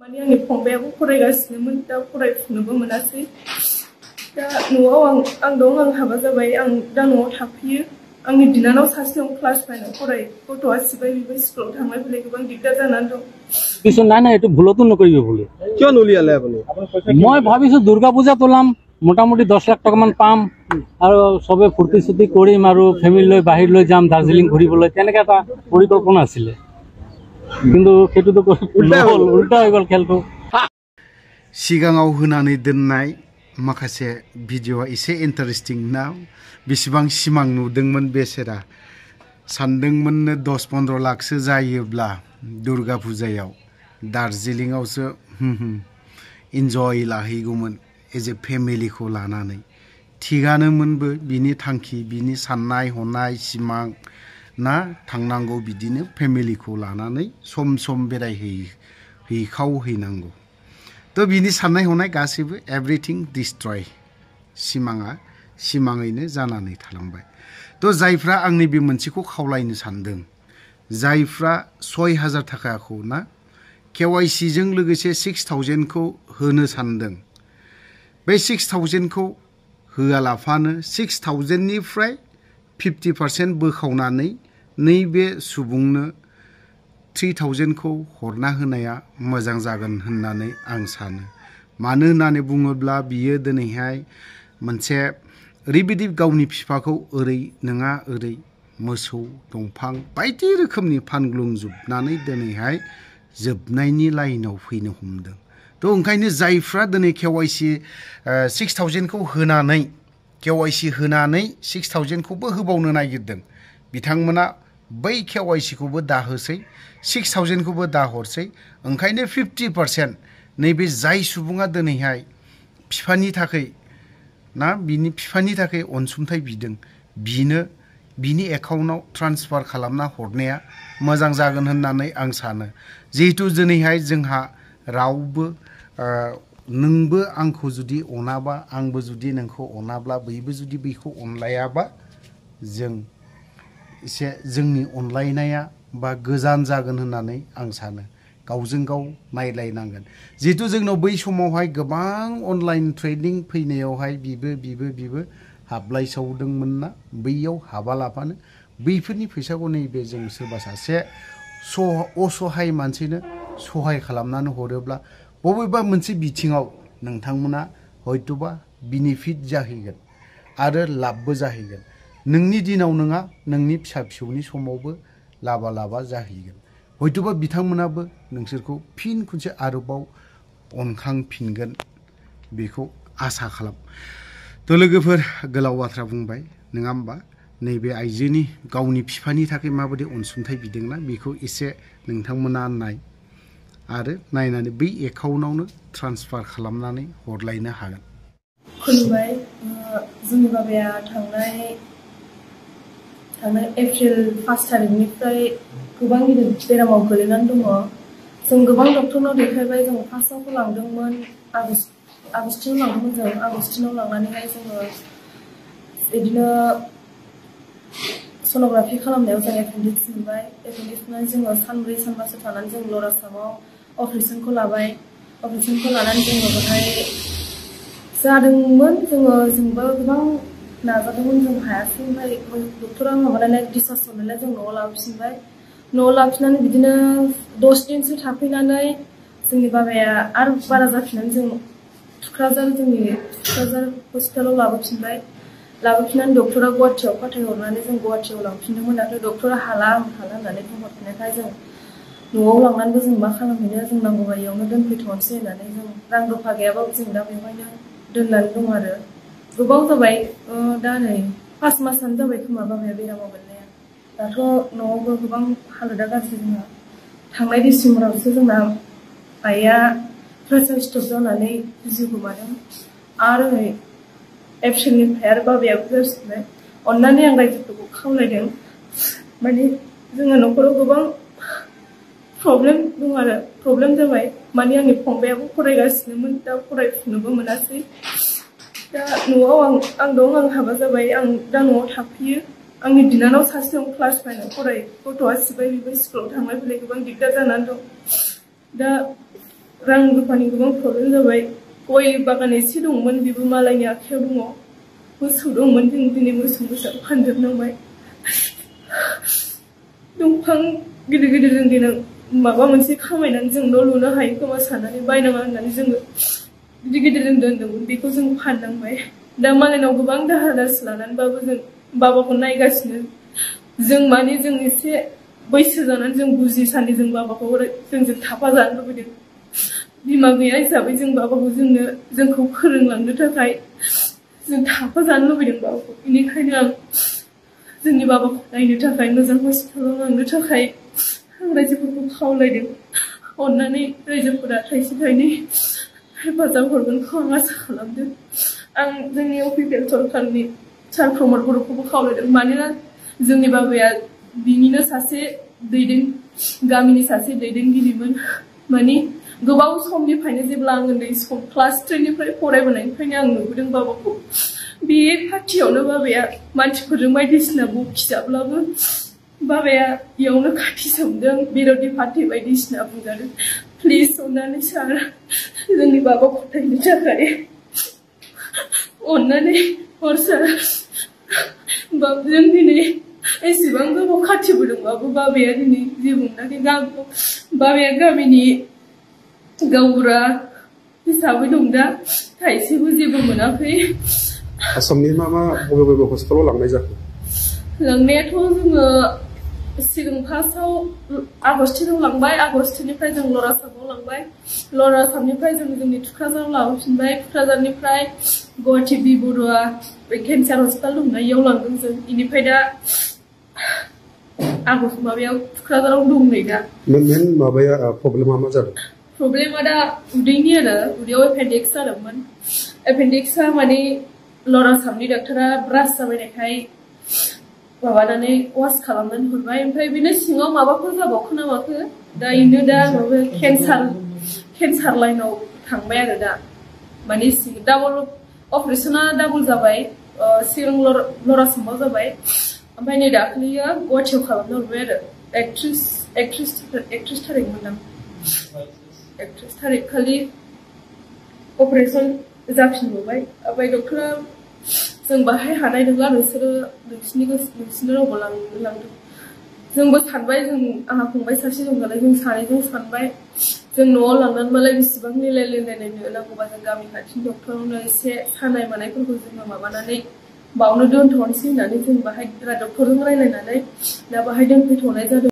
माने आंनि फंबायाबो फरायगासिनोमोन दा फरायफुनोबो मोनासै दा न'आव आं दं आं हाबा जाबाय आं दा न'आव थाफैयो आंनि बिनानाव सासे दं क्लास 9 आव फराय गथ'आ सिबाय बिबो स्कुलाव थांलाय फैलाय गोबां दिगदार जानानै दं কিছু নাই না এটো ভুলতো নকৰিব বুলি কিয় নলিয়ালে আপুনি মই ভাবিছো দুৰ্গা পূজা তোলাম মোটামুটি 10 লাখ টকা মান পাম আৰু সবে ফুৰ্তি সুতি কৰিম আৰু ফ্যামিলি লৈ বাহিৰ লৈ যাম দাৰ্জিলিং ঘুৰিবলৈ তেনেকা এটা পৰিকল্পনা আছিল কিন্তু হেতুটো উল্টা হৈ গল খেলটো सिगाङाव होनानै दोननाय माखासे भिडिअआ एसे इन्टारेस्टिं ना बेसेबां सिमां नुदोंमोन बेसेरा सानदोंमोन 10-15 लाखसो जायोब्ला दुर्गा पूजायाव दार्जिलिंआवसो इन्जय लाहैगौमोन एज ए फेमिलिखौ लानानै थिगानोमोनबो बिनि थांखि बिनि साननाय हनाय सिमां ना थांनांगौ बिदिनो फेमिलिखौ लानानै सम सम बेरायहैखावहैनांगौ तो बिनि साननाय हनाय गासैबो एभरिथिं डिस्ट्रय सिमाङैनो जानानै थालांबाय तो जायफ्रा आंनि बे मोनसेखौ खावलायनो सानदों जायफ्रा 6000 थाखाखौ ना KYC जों लोगोसे 6000 खौ होनो सानदों बे 6000 खौ होआलाफानो 6000 निफ्राय 50% बोखावनानै नैबे सुबुंनो 3000 खौ हरना होनाया मोजां जागोन होननानै आं सानो मानो होननानै बुङोब्ला बियो दिनैहाय मोनसे ओरैबायदि गावनि बिफाखौ ओरै नङा ओरै मोसौ दंफां बायदि रोखोमनि फानग्लुंजोबनानै दिनैहाय जोबनायनि लाइनाव फैनो हमदों तो ओंखायनो जायफ्रा दिनै KYC 6000 खौ होनानै KYC होनानै 6000 खौबो होबावनो नागिरदों बिथांमोना बै KYC खौबो दाहोसै 6000 खौबो दाहरसै ओंखायनो 50% नैबे जाय सुबुङा दिनैहाय बिफानि थाखाय ना बिनि बिफानि थाखाय अनसुंथाइ बिदों बिनि एकाउन्टआव ट्रान्सफार खालामना हरनाया मोजां जागोन होननानै आं सानो जिहेतु दिनैहाय जोंहा रावबो नोंबो आंखौ जुदि अनाबा आंबो जुदि नोंखौ अनाब्ला बैबो जुदि बैखौ अनलायाबा जों एसे जोंनि अनलायनाया बा गोजान जागोन होननानै आं सानो गावजों गाव नायलायनांगोन जिहेतु जोंनाव बै समावहाय गोबां अनलाइन ट्रेडिं फैनायावहाय बिबो हाबलायसावदोंमोन ना बैयाव हाबालाफानो बैफोरनि फैसाखौ नैबे जों सोरबा सासे असहाय मानसिनो सहाय खालामनानै हरोब्ला बबेबा मोनसे बिथिङाव नोंथांमोना हयतोबा बेनिफिट जाहैगोन आरो लाबबो जाहैगोन नोंनि दिनाव नङा नोंनि फिसा फिसौनि समावबो लाबा जाहैगोन हयतोबा बिथांमोनाबो नोंसोरखौ फिन खनसे आरोबाव अनखांफिनगोन बेखौ आसा खालाम तो लोगोफोर गोलाव बाथ्रा बुंबाय नङा होमबा नैबे आइजोनि गावनि बिफानि थाखाय माबायदि अनसुंथाइ बिदोंना बेखौ एसे नोंथांमोना नाय आरो नायनानै बै एकाउन्टआवनो ट्रान्सफार खालामनानै हरलायनो हागोन खुलुमबाय जोंनि बाबाया थांनाय एप्रिल 1 तारिखनिफ्राय गोबां गिदिर बेरामाव गोलैनानै दङ जों गोबां डक्टरनाव देखायबाय जों फार्स्टआव लांदोंमोन आगस्टिनाव लांदोंमोन जों आगस्टिनाव लांनानैहाय जोङो बिदिनो सन'ग्राफि खालामनायाव जों एपेन्डिक्स मोनबाय एपेन्डिक्सनानै जोङो सानब्रै सानबासो थानानै जों लर आसामाव अपारेसनखौ लानानै जोङो बेहाय जादोंमोन जोंबो गोबां नाजादोंमोन जों हायासै ओमफ्राय डक्टरा माबानानै डिसचार्ज हरनानै जों न'आव लाबोफिनबाय न'आव लाबोफिननानै बिदिनो 10 दिनसो थाफैनानै जोंनि बाबाया आरो बारा जाफिननानै जों थुक्राझार हस्पिटालाव लाबोफिननानै डक्टरा गुवाहाटियाव फाथायहरनानै जों गुवाहाटियाव लांफिनदोंमोन नाथाय डक्टरा हाला होननानै बुंहरफिननायखाय जों न'आव लांनानैबो जों मा खालामहैनो जों नांगौ बायदियावनो दोनफैथ'नोसै होननानै जों रां रुफा गैयाबाबो जों दा बेवहायनो दोननानै दं आरो गोबाव जाबाय दा नै 5 मासानो जाबाय खोमा बाबाया बेरामाव गोलैनाया दाथ' न'आवबो गोबां हालोदा गाज्रि जोंना थांनाय डिसेम्बरावसो जोंना आइया प्रेसार स्ट्रक जानानै जिउ गोमादों आरो नै एप्रिलनिफ्राय आरो बाबायाबो जाफिनबाय अन्नानै आं रायजोफोरखौ खावलायदों माने जोंहा न'खराव गोबां प्रब्लेम जाबाय माने आंनि फंबायाबो फरायगासिनोमोन दा फरायफुनोबो मोनासै दा न'आव आं दं आं हाबा जाबाय आं दा न'आव थाफैयो आंनि बिनानाव सासे दं क्लास 9 आव फराय गथ'आ सिबाय बिबो स्कुलाव थांलाय फैलाय गोबां दिगदार जानानै दं दा रां रुफानि गोबां प्रब्लेम जाबाय गय बागान एसे दंमोन बेबो मालायनि आखायाव दङ मोसौ दंमोन जों दिनै मोसौ फानजोबनांबाय दंफां गिदिर गिदिर जों देनां माबा मोनसे खामायनानै जों न' लुनो हायो खोमा साननानै बायनाङा होननानै जोङो गिदिर गिदिर जों दोनदोंमोन बेखौ जों फाननांबाय दा मालायनाव गोबां दाहार दासि लानानैबाबो जों बाबाखौ नायगासिनो जों माने जों एसे बैसो जानानै जों बुजिसान्दि जों बाबाखौ जोंजों थाफा जानो लुबैदों बिमा गैया हिसाबै जों बाबाखौ जोंखौ फोरोंलांनो थाखाय जों थाफा जानो लुबैदों बाबाखौ बेनिखायनो आं जोंनि बाबाखौ नायनो थाखाय मोजां हस्पिटालाव लांनो थाखाय आं रायजोफोरखौ खावलायदों अननानै रायजोफोरा थाइसे थाइनै हेफाजाब हरगोनखौ आं आसा खालामदों आं जोंनि अफिसियेल सरकारनि सार प्रमद बर'खौबो खावलायदों मानोना जोंनि बाबाया बिनिनो सासे गामिनि सासे दैदेनगिरिमोन माने गोबाव समनिफ्रायनो जेब्ला आं उन्दै सम क्लास 3 निफ्राय फरायबोनायनिफ्रायनो आं नुबोदों बाबाखौ बे पार्टियावनो बाबाया मानसिफोरजों बायदिसिना बखिजाब्लाबो बाबाया इयावनो खाथि सोमदों बिर'धि पार्टि बायदिसिना बुंजादों प्लिज अननानै सार जोंनि बाबाखौ नायनो थाखाय अननानै हर सार जों दिनै एसेबां गोबाव खाथिबोदोंबाबो बाबाया दिनै जेबो मोनाखै बाबाया गामिनि गावबुरा हिसाबै दं दा थाइसेबो जेबो मोनाखै आसामनि मा बबे हस्पिटालाव लांनाय जाखो लांनायाथ' जोङो सिगां फार्स्टआव आगस्टिनाव लांबाय आगस्टिनिफ्राय जों लरासामाव लांबाय लरासामनिफ्राय जों जोंनि थुक्राझाराव लाबोफिनबाय थुक्राझारनिफ्राय गुवाहाटि बि बरुवा केन्सार हस्पिटाल दंना इयाव लांदों जों इनिफ्राय दा माबायाव थुक्राझाराव दं नै दा मेन माबाया प्रब्लेमा मा जादों प्रब्लेमा दा उदैनि आरो उदैयाव एपेन्डिक्स जादोंमोन एपेन्डिक्सआ माने लरासामनि डाक्टारा ब्रास जाबायनायखाय माबानानै वास खालामनानै हरबाय ओमफ्राय बिनो सिङाव माबाफोर जाबावखो ना माखो दा इनो दा माबा केन्सार लाइनाव थांबाय आरो दा माने डाबल अपारेशना डाबल जाबाय सिगां लरासामाव जाबाय ओमफ्राय नै दाख्लैयो गुवाहाटियाव खालामनो हरबाय आरो 31 थारिख मोनदां 31 थारिख खालि अपारेशन जाफिनबावबाय ओमफ्राय डक्टरा जों बाहाय हानाय नंला नोंसिनि रावबो लांदों जोंबो सानबाय आंहा फंबाय सासे दं नालाय जों सानैजों सानबाय जों न'आव लांनानै मालाय बेसेबां नायनो नांगौबा जों गामि खाथिनि डक्टरावनो एसे सानाय मानायफोरखौ जोङो माबानानै बावनो दोनथ'नोसै होननानै जों बाहाय डक्टरजों रायलायनानै दा बाहाय दोनफैथ'नाय जादों